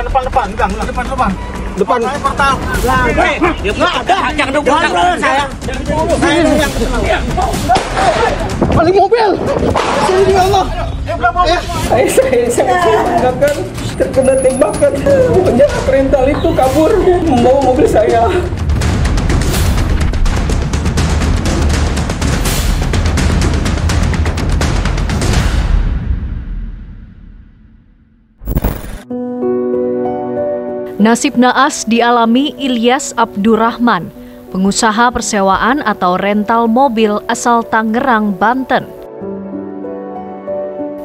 Depan portal. Nggak ada. Jangan duduk saya. Balik mobil. Sini ya Allah. Saya menggunakan terkena tembakan. Penjahat rental itu kabur membawa mobil saya. Nasib naas dialami Ilyas Abdurrahman, pengusaha persewaan atau rental mobil asal Tangerang, Banten.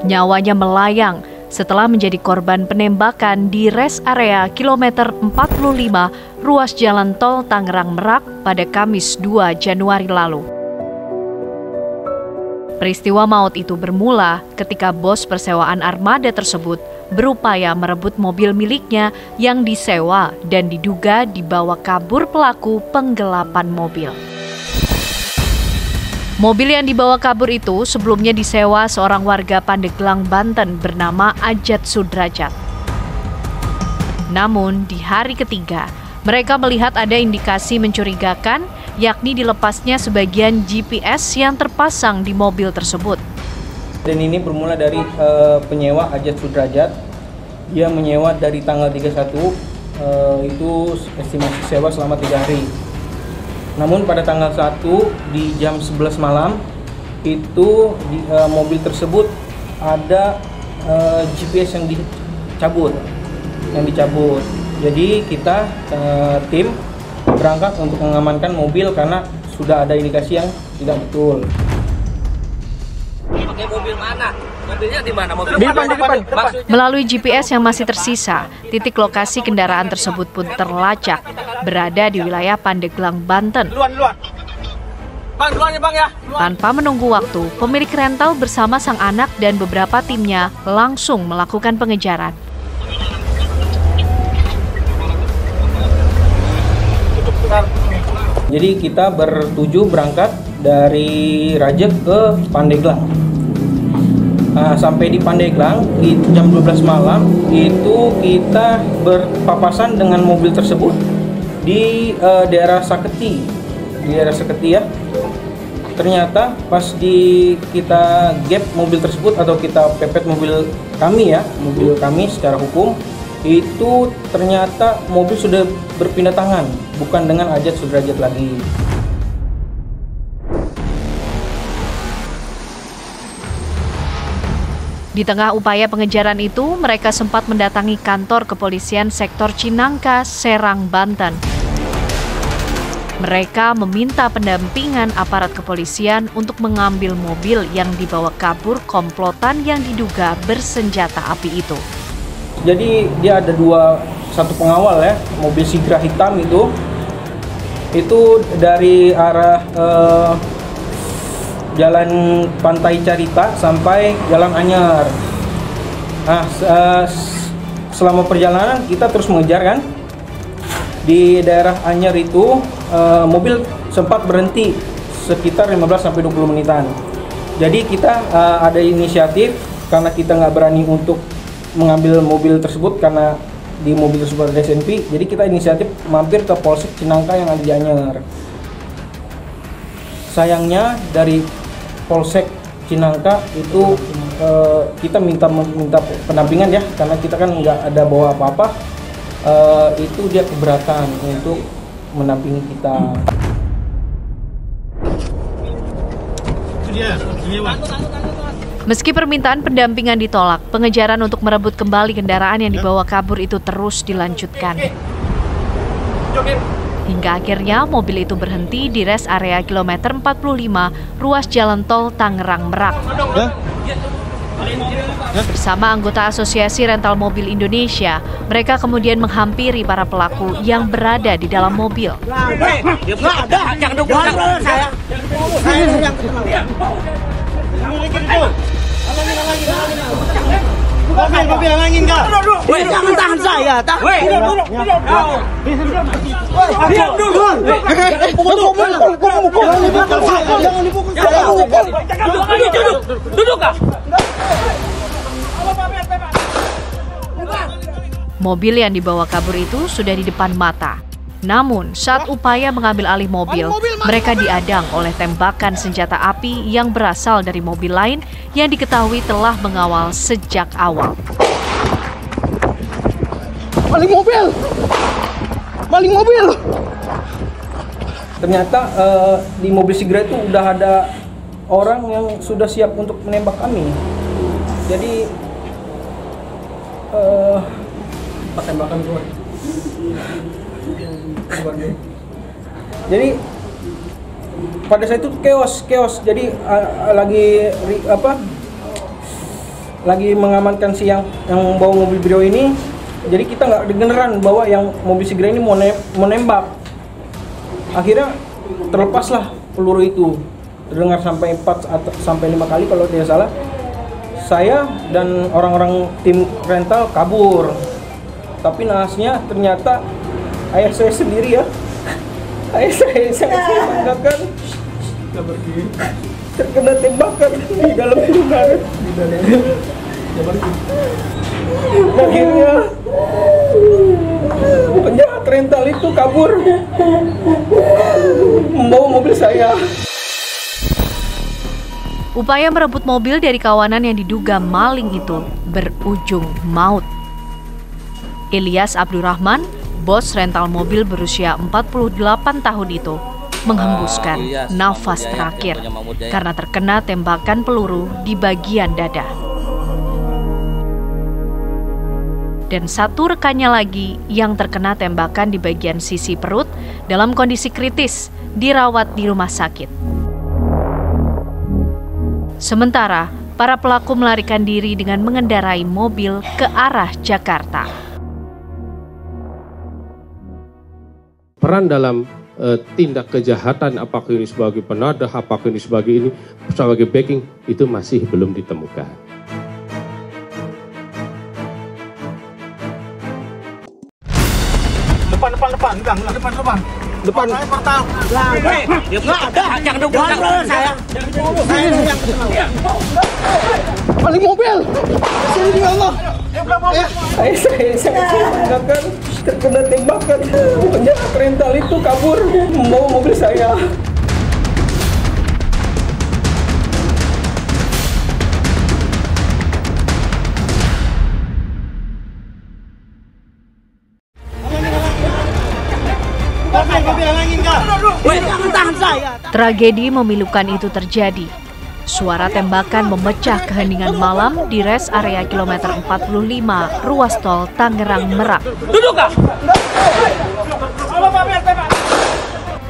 Nyawanya melayang setelah menjadi korban penembakan di rest area kilometer 45 ruas jalan tol Tangerang Merak pada Kamis 2 Januari lalu. Peristiwa maut itu bermula ketika bos persewaan armada tersebut berupaya merebut mobil miliknya yang disewa dan diduga dibawa kabur pelaku penggelapan mobil. Mobil yang dibawa kabur itu sebelumnya disewa seorang warga Pandeglang, Banten bernama Ajat Sudrajat. Namun di hari ketiga, mereka melihat ada indikasi mencurigakan, yakni dilepasnya sebagian GPS yang terpasang di mobil tersebut. Dan ini bermula dari penyewa Ajat Sudrajat. Dia menyewa dari tanggal 31, itu estimasi sewa selama 3 hari. Namun pada tanggal 1 di jam 11 malam, itu di mobil tersebut ada GPS yang dicabut. Jadi kita tim berangkat untuk mengamankan mobil karena sudah ada indikasi yang tidak betul. Pakai mobil mana? Mobilnya di mana? Mobil Di depan. Melalui GPS yang masih tersisa, titik lokasi kendaraan tersebut pun terlacak, berada di wilayah Pandeglang, Banten. Duluan. Bang, duluan ya Bang ya. Tanpa menunggu waktu, pemilik rental bersama sang anak dan beberapa timnya langsung melakukan pengejaran. Jadi kita bertujuh berangkat dari Rajek ke Pandeglang. Sampai di Pandeglang di jam 12 malam itu kita berpapasan dengan mobil tersebut di daerah Saketi. Ya. Ternyata pas kita gap mobil tersebut atau kita pepet mobil kami secara hukum, itu ternyata mobil sudah berpindah tangan, bukan dengan Ajat Sudrajat lagi. Di tengah upaya pengejaran itu, mereka sempat mendatangi kantor kepolisian sektor Cinangka, Serang, Banten. Mereka meminta pendampingan aparat kepolisian untuk mengambil mobil yang dibawa kabur komplotan yang diduga bersenjata api itu. Jadi dia ada satu pengawal ya, mobil Sigra hitam itu dari arah Jalan Pantai Carita sampai Jalan Anyar. Selama perjalanan kita terus mengejar kan. Di daerah Anyar itu mobil sempat berhenti sekitar 15-20 menitan. Jadi kita ada inisiatif karena kita nggak berani untuk mengambil mobil tersebut karena di mobil tersebut ada SNP. Jadi kita inisiatif mampir ke Polsek Cinangka yang ada di Anyar. Sayangnya dari Polsek Cinangka itu kita minta pendampingan ya, karena kita kan nggak ada bawa apa-apa. Itu dia keberatan untuk mendampingi kita. Meski permintaan pendampingan ditolak, pengejaran untuk merebut kembali kendaraan yang dibawa kabur itu terus dilanjutkan. Hingga akhirnya mobil itu berhenti di rest area kilometer 45 ruas jalan tol Tangerang Merak. Bersama anggota Asosiasi Rental Mobil Indonesia, mereka kemudian menghampiri para pelaku yang berada di dalam mobil. Nggak ada. Jangan duduk saya. Mobil halangin nggak? Weh, jangan tahan saya. Diam dulu. Jangan dipukul. Duduk kah? Mobil yang dibawa kabur itu sudah di depan mata. Namun, saat upaya mengambil alih mobil, mereka diadang oleh tembakan senjata api yang berasal dari mobil lain yang diketahui telah mengawal sejak awal. Maling mobil! Maling mobil! Ternyata di mobil Sigra itu udah ada orang yang sudah siap untuk menembak kami. Jadi tembakan keluar. Jadi pada saat itu chaos. Jadi lagi mengamankan si yang bawa mobil Brio ini. Jadi kita nggak dengeran bahwa yang mobil Sigra ini mau nembak. Akhirnya terlepaslah peluru itu. Terdengar sampai 4 atau sampai 5 kali kalau tidak salah. Saya dan orang-orang tim rental kabur. Tapi nahasnya ternyata ayah saya sendiri ya. Ayah saya mengatakan terkena tembakan di dalam Indomaret. Akhirnya penjahat rental itu kabur membawa mobil saya. Upaya merebut mobil dari kawanan yang diduga maling itu berujung maut. Ilyas Abdurrahman, bos rental mobil berusia 48 tahun itu, menghembuskan nafas terakhir karena terkena tembakan peluru di bagian dada. Dan satu rekannya lagi yang terkena tembakan di bagian sisi perut dalam kondisi kritis dirawat di rumah sakit. Sementara, para pelaku melarikan diri dengan mengendarai mobil ke arah Jakarta. Peran dalam tindak kejahatan, apakah ini sebagai penadah, apakah ini sebagai backing, itu masih belum ditemukan. Depan. Nggak ada, jangan duduk saya. Maling mobil! Sini demi Allah! Saya mengatakan terkena tembakan. Penjahat rental itu kabur membawa mobil saya. Tragedi memilukan itu terjadi. Suara tembakan memecah keheningan malam di res area kilometer 45 ruas tol Tangerang Merak.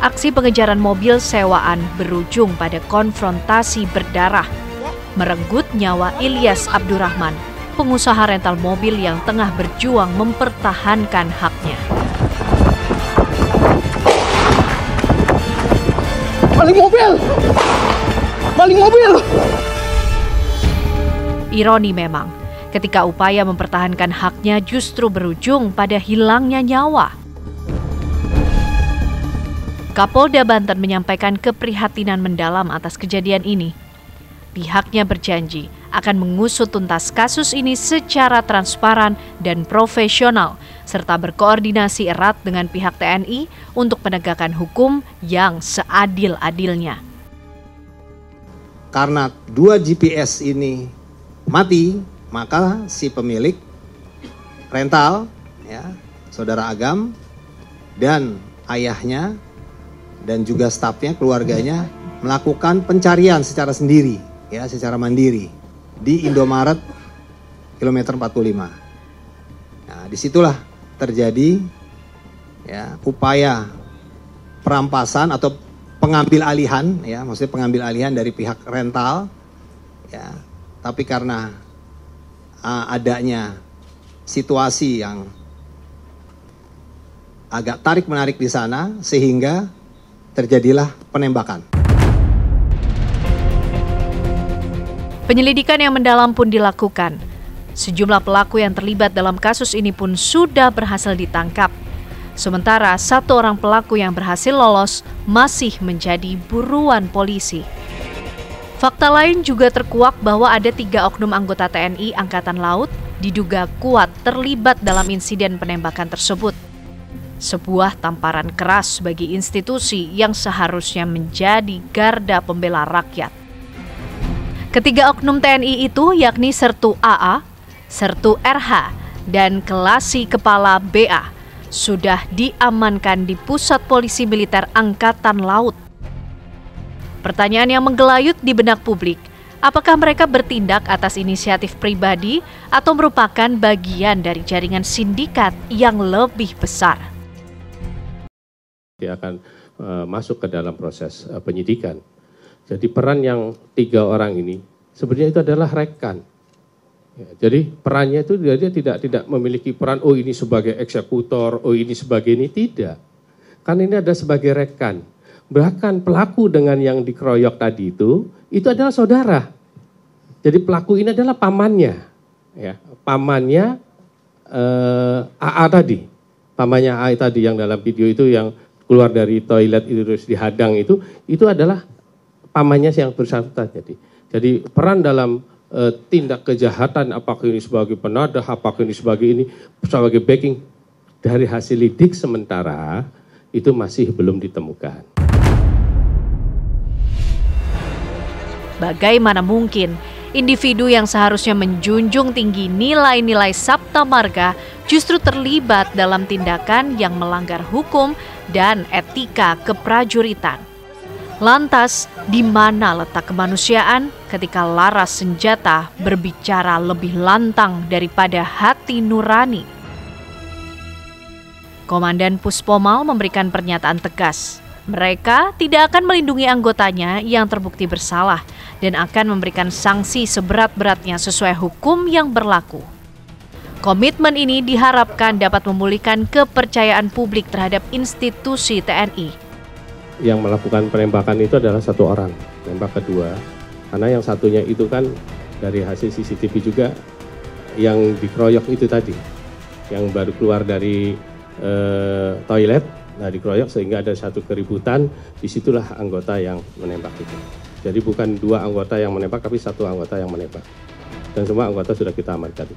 Aksi pengejaran mobil sewaan berujung pada konfrontasi berdarah, merenggut nyawa Ilyas Abdurrahman, pengusaha rental mobil yang tengah berjuang mempertahankan haknya. Maling mobil! Maling mobil! Ironi memang, ketika upaya mempertahankan haknya justru berujung pada hilangnya nyawa. Kapolda Banten menyampaikan keprihatinan mendalam atas kejadian ini. Pihaknya berjanji akan mengusut tuntas kasus ini secara transparan dan profesional, serta berkoordinasi erat dengan pihak TNI untuk penegakan hukum yang seadil-adilnya. Karena 2 GPS ini mati, maka si pemilik rental, ya, Saudara Agam, dan ayahnya, dan juga stafnya, keluarganya, melakukan pencarian secara sendiri, ya, secara mandiri di Indomaret kilometer 45. Nah, disitulah terjadi, ya, upaya perampasan atau pengambil alihan, ya, maksudnya pengambil alihan dari pihak rental, ya, tapi karena adanya situasi yang agak tarik-menarik di sana, sehingga terjadilah penembakan. Penyelidikan yang mendalam pun dilakukan. Sejumlah pelaku yang terlibat dalam kasus ini pun sudah berhasil ditangkap. Sementara 1 orang pelaku yang berhasil lolos masih menjadi buruan polisi. Fakta lain juga terkuak bahwa ada 3 oknum anggota TNI Angkatan Laut diduga kuat terlibat dalam insiden penembakan tersebut. Sebuah tamparan keras bagi institusi yang seharusnya menjadi garda pembela rakyat. Ketiga oknum TNI itu yakni Sertu AA, Sertu RH, dan Kelasi Kepala BA sudah diamankan di Pusat Polisi Militer Angkatan Laut. Pertanyaan yang menggelayut di benak publik, apakah mereka bertindak atas inisiatif pribadi atau merupakan bagian dari jaringan sindikat yang lebih besar? Dia akan masuk ke dalam proses penyidikan. Jadi peran yang 3 orang ini sebenarnya itu adalah rekan. Ya, jadi perannya itu dia tidak memiliki peran, oh ini sebagai eksekutor, oh ini sebagai ini, tidak. Kan ini ada sebagai rekan. Bahkan pelaku dengan yang dikeroyok tadi itu adalah saudara. Jadi pelaku ini adalah pamannya, ya, pamannya AA tadi, pamannya AA tadi yang dalam video itu yang keluar dari toilet itu terus dihadang itu adalah pamannya yang bersangkutan. Jadi peran dalam tindak kejahatan, apakah ini sebagai penadah, apakah ini sebagai backing, dari hasil lidik sementara itu masih belum ditemukan. Bagaimana mungkin individu yang seharusnya menjunjung tinggi nilai-nilai Sabta Marga justru terlibat dalam tindakan yang melanggar hukum dan etika keprajuritan? Lantas, di mana letak kemanusiaan ketika laras senjata berbicara lebih lantang daripada hati nurani? Komandan Puspomal memberikan pernyataan tegas. Mereka tidak akan melindungi anggotanya yang terbukti bersalah dan akan memberikan sanksi seberat-beratnya sesuai hukum yang berlaku. Komitmen ini diharapkan dapat memulihkan kepercayaan publik terhadap institusi TNI. Yang melakukan penembakan itu adalah 1 orang, tembak kedua. Karena yang satunya itu kan dari hasil CCTV juga yang dikeroyok itu tadi, yang baru keluar dari toilet. Nah, dikeroyok sehingga ada satu keributan, disitulah anggota yang menembak itu. Jadi bukan 2 anggota yang menembak, tapi 1 anggota yang menembak. Dan semua anggota sudah kita amankan.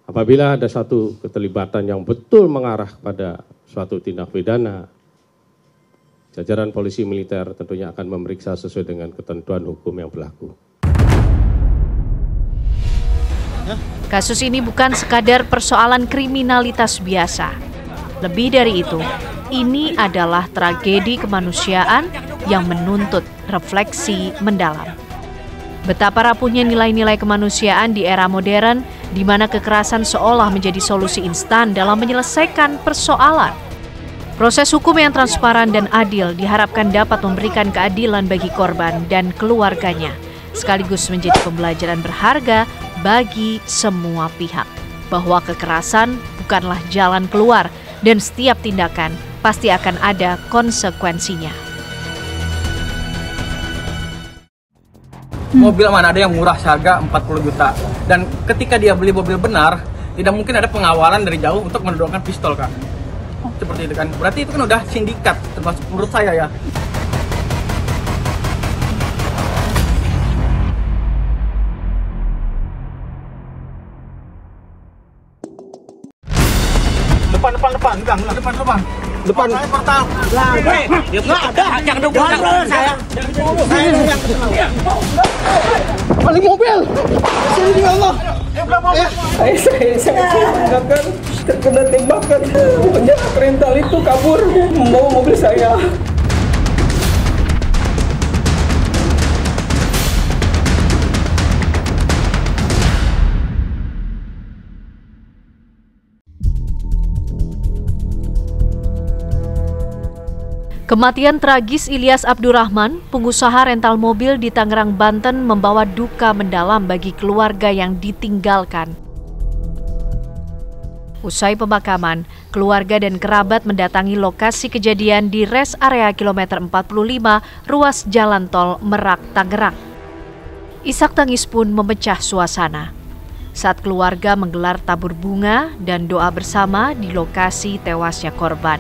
Apabila ada satu keterlibatan yang betul mengarah kepada suatu tindak pidana, jajaran polisi militer tentunya akan memeriksa sesuai dengan ketentuan hukum yang berlaku. Kasus ini bukan sekadar persoalan kriminalitas biasa. Lebih dari itu, ini adalah tragedi kemanusiaan yang menuntut refleksi mendalam. Betapa rapuhnya nilai-nilai kemanusiaan di era modern, di mana kekerasan seolah menjadi solusi instan dalam menyelesaikan persoalan. Proses hukum yang transparan dan adil diharapkan dapat memberikan keadilan bagi korban dan keluarganya, sekaligus menjadi pembelajaran berharga bagi semua pihak, bahwa kekerasan bukanlah jalan keluar, dan setiap tindakan pasti akan ada konsekuensinya. Mobil mana ada yang murah seharga 40 juta. Dan ketika dia beli mobil benar, tidak mungkin ada pengawalan dari jauh untuk menodongkan pistol, Kak. Seperti itu kan. Berarti itu kan udah sindikat, termasuk menurut saya ya. Depan. Saya pertama. Nggak ada. Yang depan saya. Balik mobil. Sini di Allah. Saya mengatakan terkena tembakan. Penjahat rental itu kabur membawa mobil saya. Kematian tragis Ilyas Abdurrahman, pengusaha rental mobil di Tangerang, Banten, membawa duka mendalam bagi keluarga yang ditinggalkan. Usai pemakaman, keluarga dan kerabat mendatangi lokasi kejadian di res area kilometer 45, ruas jalan tol Merak, Tangerang. Isak tangis pun memecah suasana saat keluarga menggelar tabur bunga dan doa bersama di lokasi tewasnya korban.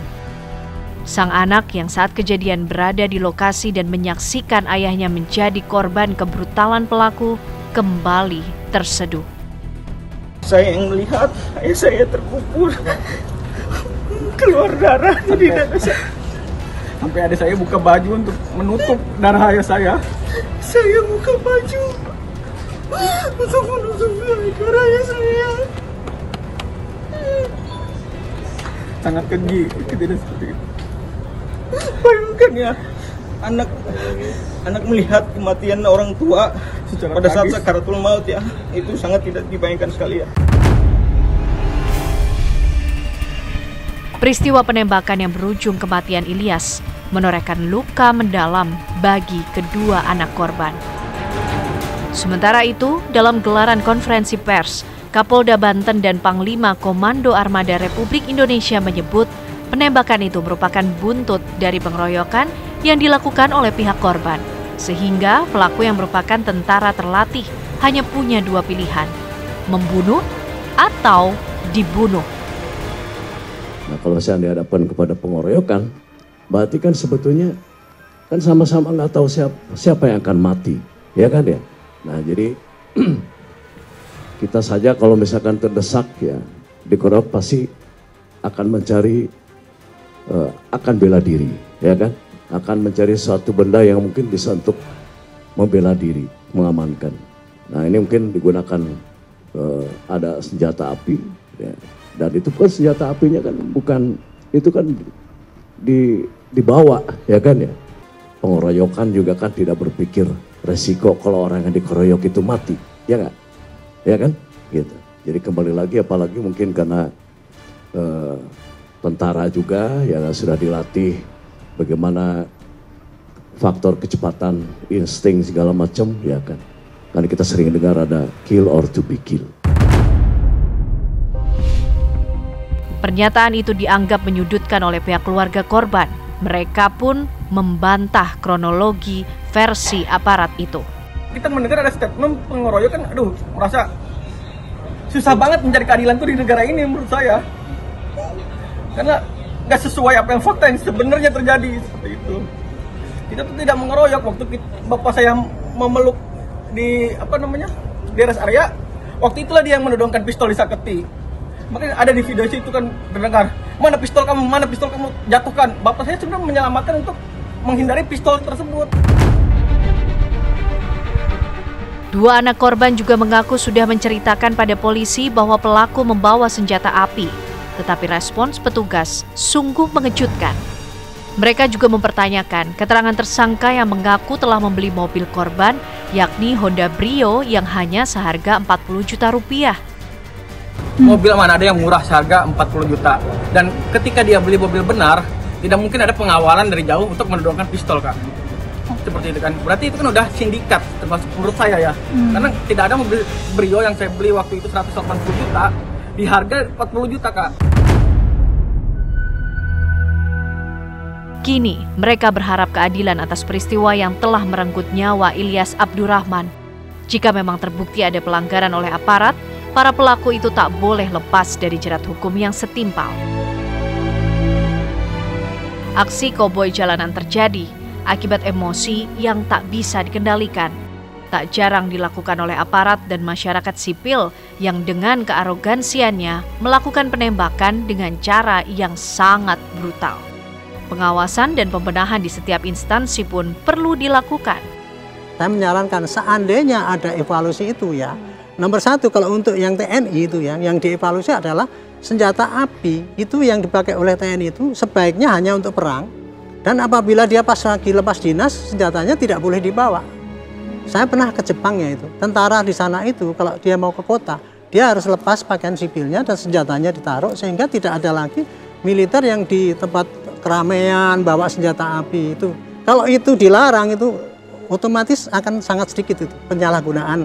Sang anak yang saat kejadian berada di lokasi dan menyaksikan ayahnya menjadi korban kebrutalan pelaku kembali terseduh. Saya yang melihat ayah saya terkubur, keluar darah di dada saya. Sampai adik saya buka baju untuk menutup darah ayah saya. Saya buka baju untuk menutup darah ayah saya. Sangat keji kejadian seperti itu. Bayangkan ya, anak melihat kematian orang tua pada saat sakaratul maut ya, itu sangat tidak dibayangkan sekali ya. Peristiwa penembakan yang berujung kematian Ilyas menorehkan luka mendalam bagi kedua anak korban. Sementara itu, dalam gelaran konferensi pers, Kapolda Banten dan Panglima Komando Armada Republik Indonesia menyebut penembakan itu merupakan buntut dari pengeroyokan yang dilakukan oleh pihak korban, sehingga pelaku yang merupakan tentara terlatih hanya punya dua pilihan, membunuh atau dibunuh. Nah, kalau saya dihadapkan kepada pengeroyokan, berarti kan sebetulnya kan sama-sama nggak tahu siapa yang akan mati, ya kan ya. Nah jadi kita saja kalau misalkan terdesak ya dikeroyok pasti akan mencari, akan bela diri, ya kan. Akan mencari suatu benda yang mungkin bisa untuk membela diri, mengamankan. Nah ini mungkin digunakan ada senjata api, ya. Dan itu kan senjata apinya kan bukan, itu kan dibawa, ya kan ya. Pengeroyokan juga kan tidak berpikir resiko kalau orang yang dikeroyok itu mati, ya nggak? Ya kan? Gitu. Jadi kembali lagi, apalagi mungkin karena tentara juga yang sudah dilatih bagaimana faktor kecepatan, insting segala macam, ya kan. Karena kita sering dengar ada kill or to be killed. Pernyataan itu dianggap menyudutkan oleh pihak keluarga korban. Mereka pun membantah kronologi versi aparat itu. Kita mendengar ada statement pengeroyokan, merasa susah banget mencari keadilan tuh di negara ini menurut saya. Karena nggak sesuai apa yang fakta yang sebenarnya terjadi seperti itu. Kita tuh tidak mengeroyok. Waktu bapak saya memeluk di di rest area, waktu itulah dia yang menodongkan pistol di Saketi. Makanya ada di video itu kan terdengar, mana pistol kamu jatuhkan. Bapak saya sudah menyelamatkan untuk menghindari pistol tersebut. Dua anak korban juga mengaku sudah menceritakan pada polisi bahwa pelaku membawa senjata api. Tetapi respons petugas sungguh mengejutkan. Mereka juga mempertanyakan keterangan tersangka yang mengaku telah membeli mobil korban, yakni Honda Brio yang hanya seharga 40 juta rupiah. Mobil mana ada yang murah seharga 40 juta. Dan ketika dia beli mobil benar, tidak mungkin ada pengawalan dari jauh untuk menodongkan pistol, Kak. Seperti itu kan. Berarti itu kan udah sindikat, termasuk menurut saya ya. Karena tidak ada mobil Brio yang saya beli waktu itu 180 juta, di harga 40 juta, Kak. Kini, mereka berharap keadilan atas peristiwa yang telah merenggut nyawa Ilyas Abdurrahman. Jika memang terbukti ada pelanggaran oleh aparat, para pelaku itu tak boleh lepas dari jerat hukum yang setimpal. Aksi koboi jalanan terjadi akibat emosi yang tak bisa dikendalikan. Tak jarang dilakukan oleh aparat dan masyarakat sipil yang dengan kearogansiannya melakukan penembakan dengan cara yang sangat brutal. Pengawasan dan pembenahan di setiap instansi pun perlu dilakukan. Saya menyarankan seandainya ada evaluasi itu ya. Nomor satu, kalau untuk yang TNI itu ya, yang dievaluasi adalah senjata api itu yang dipakai oleh TNI itu sebaiknya hanya untuk perang. Dan apabila dia pas lagi lepas dinas, senjatanya tidak boleh dibawa. Saya pernah ke Jepang ya itu, tentara di sana itu kalau dia mau ke kota, dia harus lepas pakaian sipilnya dan senjatanya ditaruh sehingga tidak ada lagi militer yang di tempat keramaian bawa senjata api itu. Kalau itu dilarang itu otomatis akan sangat sedikit itu penyalahgunaan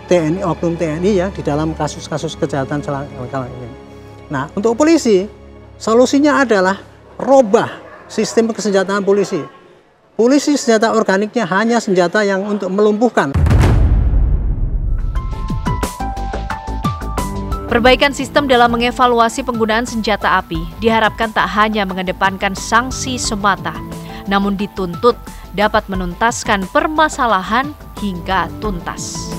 TNI, oknum TNI ya di dalam kasus-kasus kejahatan kala ini. Nah, untuk polisi solusinya adalah robah sistem kesenjataan polisi. Polisi senjata organiknya hanya senjata yang untuk melumpuhkan. Perbaikan sistem dalam mengevaluasi penggunaan senjata api diharapkan tak hanya mengedepankan sanksi semata, namun dituntut dapat menuntaskan permasalahan hingga tuntas.